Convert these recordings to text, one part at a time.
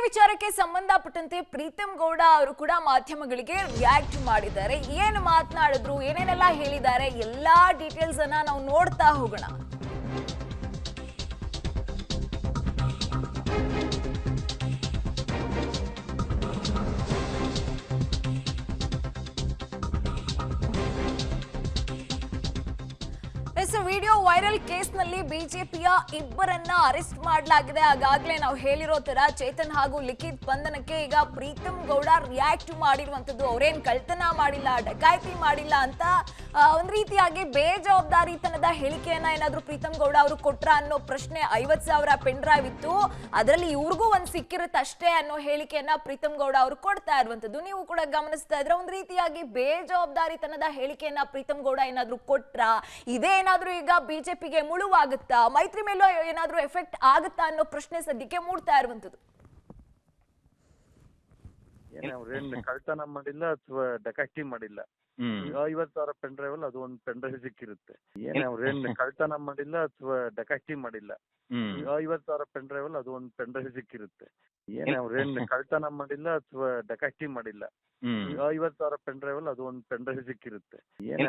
ವಿಚಾರಕ್ಕೆ ಸಂಬಂಧಪಟ್ಟಂತೆ ಪ್ರೀತಮ್ ಗೌಡ ಅವರು ಕೂಡ ಮಾಧ್ಯಮಗಳಿಗೆ ರಿಯಾಕ್ಟ್ ಮಾಡಿದ್ದಾರೆ. ಏನು ಮಾತನಾಡಿದ್ರು, ಏನೇನೆಲ್ಲ ಹೇಳಿದ್ದಾರೆ, ಎಲ್ಲಾ ಡೀಟೇಲ್ಸ್ ಅನ್ನ ನಾವು ನೋಡ್ತಾ ಹೋಗೋಣ. ವಿಡಿಯೋ ವೈರಲ್ ಕೇಸ್ನಲ್ಲಿ ಬಿಜೆಪಿಯ ಇಬ್ಬರನ್ನ ಅರೆಸ್ಟ್ ಮಾಡಲಾಗಿದೆ. ಆಗಾಗಲೇ ನಾವು ಹೇಳಿರೋ ತರ ಚೇತನ್ ಹಾಗೂ ಲಿಖಿತ್ ಬಂಧನಕ್ಕೆ ಈಗ ಪ್ರೀತಮ್ ಗೌಡ ರಿಯಾಕ್ಟ್ ಮಾಡಿರುವಂತದ್ದು. ಅವರೇನ್ ಕಳ್ತನ ಮಾಡಿಲ್ಲ, ಡಕಾಯಿತಿ ಮಾಡಿಲ್ಲ ಅಂತ ಒಂದ್ ರೀತಿಯಾಗಿ ಬೇಜವಾಬ್ದಾರಿತನದ ಹೇಳಿಕೆಯನ್ನ ಏನಾದ್ರೂ ಪ್ರೀತಮ್ ಗೌಡ ಅವರು ಕೊಟ್ರ ಅನ್ನೋ ಪ್ರಶ್ನೆ. 50,000 ಪೆನ್ ಡ್ರೈವ್ ಇತ್ತು, ಅದರಲ್ಲಿ ಇವ್ರಿಗೂ ಒಂದ್ ಸಿಕ್ಕಿರುತ್ತಷ್ಟೇ ಅನ್ನೋ ಹೇಳಿಕೆಯನ್ನ ಪ್ರೀತಮ್ ಗೌಡ ಅವರು ಕೊಡ್ತಾ ಇರುವಂತದ್ದು ನೀವು ಕೂಡ ಗಮನಿಸ್ತಾ ಇದ್ರೆ. ಒಂದ್ ರೀತಿಯಾಗಿ ಬೇಜವಾಬ್ದಾರಿತನದ ಹೇಳಿಕೆಯನ್ನ ಪ್ರೀತಮ್ ಗೌಡ ಏನಾದ್ರೂ ಕೊಟ್ರ, ಇದೇನಾದ್ರೂ ಈಗ ಬಿಜೆಪಿಗೆ ಮುಳುವಾಗುತ್ತಾ, ಮೈತ್ರಿ ಮೇಲೂ ಏನಾದ್ರೂ ಎಫೆಕ್ಟ್ ಆಗುತ್ತಾ ಅನ್ನೋ ಪ್ರಶ್ನೆ ಸದ್ಯಕ್ಕೆ ಮೂಡ್ತಾ ಇರುವಂತದ್ದು. ಕಳ್ತನ ಮಾಡಿಲ್ಲ ಅಥವಾ ಡಕಾಯಿತಿ ಮಾಡಿಲ್ಲ. 50,000 ಪೆನ್ ಡ್ರೈವ್ ಅಲ್ಲಿ ಅದು ಒಂದು ಪೆನ್ ಡ್ರೈವ್ ಸಿಕ್ಕಿರುತ್ತೆ. ಅವ್ರೇನ್ ಕಳ್ತನ ಮಾಡಿಲ್ಲ ಅಥವಾ ಡಕಾಯಿತಿ ಮಾಡಿಲ್ಲ. 50,000 ಪೆನ್ ಡ್ರೈವ್ ಅಲ್ಲಿ ಅದು ಒಂದು ಪೆನ್ ಡ್ರೈವ್ ಸಿಕ್ಕಿರುತ್ತೆ. ಅವ್ರೇನ್ ಕಳ್ತನ ಮಾಡಿಲ್ಲ ಅಥವಾ ಡಕಾಯಿತಿ ಮಾಡಿಲ್ಲ. 50,000 ಪೆನ್ ಡ್ರೈವ್ ಅಲ್ಲಿ ಅದು ಒಂದು ಪೆನ್ ಡ್ರೈವ್ ಸಿಕ್ಕಿರುತ್ತೆ.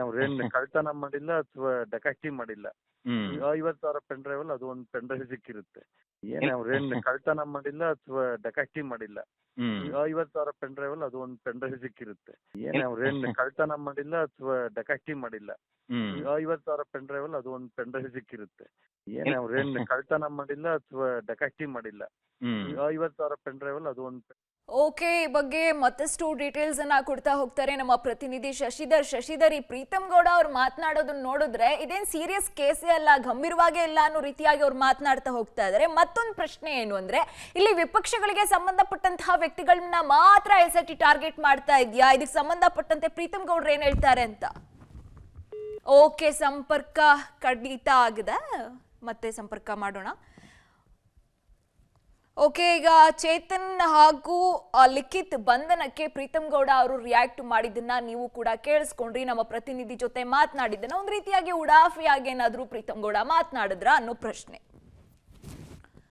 ಅವ್ರೇನ್ ಕಳ್ತನ ಮಾಡಿಲ್ಲ ಅಥವಾ ಡಕಾಯಿತಿ ಮಾಡಿಲ್ಲ. 50,000 ಪೆನ್ ಡ್ರೈವ್ ಅಲ್ಲಿ ಅದು ಒಂದು ಪೆನ್ ಡ್ರೈವ್ ಸಿಕ್ಕಿರುತ್ತೆ. ಅವ್ರೇನ್ ಕಳ್ತನ ಮಾಡಿಲ್ಲ ಅಥವಾ ಡಕಾಯಿತಿ ಮಾಡಿಲ್ಲ. 50,000 ಪೆನ್ ಡ್ರೈವ್ ಅಲ್ಲಿ ಅದು ಒಂದು ಪೆನ್ ಡ್ರೈವ್ ಸಿಕ್ಕಿರುತ್ತೆ. ಅವ್ರೇನ್ ಕಳ್ತನ ಮಾಡಿಲ್ಲ ಅಥವಾ ಡಕಾಯಿತಿ ಮಾಡಿಲ್ಲ. 50,000 ಪೆನ್ ಡ್ರೈವ್ ಅಲ್ಲಿ ಅದು ಒಂದು ಪೆನ್ ಡ್ರೈವ್ ಸಿಕ್ಕಿರುತ್ತೆ. ಅವ್ರೇನ್ ಕಳ್ತನ ಮಾಡಿಲ್ಲ ಅಥವಾ ಡಕಾಯಿತಿ ಮಾಡಿಲ್ಲ. 50,000 ಪೆನ್ ಡ್ರೈವ್ ಅಲ್ಲಿ ಅದು ಒಂದು. ಓಕೆ, ಈ ಬಗ್ಗೆ ಮತ್ತಷ್ಟು ಡೀಟೇಲ್ಸ್ ಅನ್ನ ಕೊಡ್ತಾ ಹೋಗ್ತಾರೆ ನಮ್ಮ ಪ್ರತಿನಿಧಿ ಶಶಿಧರ್. ಈ ಪ್ರೀತಮ್ ಗೌಡ ಅವ್ರು ಮಾತನಾಡೋದನ್ನ ನೋಡಿದ್ರೆ ಇದೇನ್ ಸೀರಿಯಸ್ ಕೇಸೇ ಅಲ್ಲ, ಗಂಭೀರವಾಗೇ ಇಲ್ಲ ಅನ್ನೋ ರೀತಿಯಾಗಿ ಅವ್ರು ಮಾತನಾಡ್ತಾ ಹೋಗ್ತಾ ಇದಾರೆ. ಮತ್ತೊಂದು ಪ್ರಶ್ನೆ ಏನು ಅಂದ್ರೆ, ಇಲ್ಲಿ ವಿಪಕ್ಷಗಳಿಗೆ ಸಂಬಂಧಪಟ್ಟಂತಹ ವ್ಯಕ್ತಿಗಳನ್ನ ಮಾತ್ರ ಎಸ್ಐಟಿ ಟಾರ್ಗೆಟ್ ಮಾಡ್ತಾ ಇದೆಯಾ? ಇದಕ್ಕೆ ಸಂಬಂಧಪಟ್ಟಂತೆ ಪ್ರೀತಮ್ ಗೌಡ್ರು ಏನ್ ಹೇಳ್ತಾರೆ ಅಂತ. ಓಕೆ, ಸಂಪರ್ಕ ಕಡಿತ ಆಗಿದೆ, ಮತ್ತೆ ಸಂಪರ್ಕ ಮಾಡೋಣ. ಓಕೆ, ಈಗ ಚೇತನ್ ಹಾಗೂ ಲಿಖಿತ್ ಬಂಧನಕ್ಕೆ ಪ್ರೀತಮ್ ಗೌಡ ಅವರು ರಿಯಾಕ್ಟ್ ಮಾಡಿದ್ದನ್ನ ನೀವು ಕೂಡ ಕೇಳಿಸ್ಕೊಂಡ್ರಿ. ನಮ್ಮ ಪ್ರತಿನಿಧಿ ಜೊತೆ ಮಾತನಾಡಿದ್ದನ್ನ ಒಂದ್ ರೀತಿಯಾಗಿ ಉಡಾಫಿಯಾಗಿ ಏನಾದ್ರೂ ಪ್ರೀತಮ್ ಗೌಡ ಮಾತನಾಡಿದ್ರ ಅನ್ನೋ ಪ್ರಶ್ನೆ.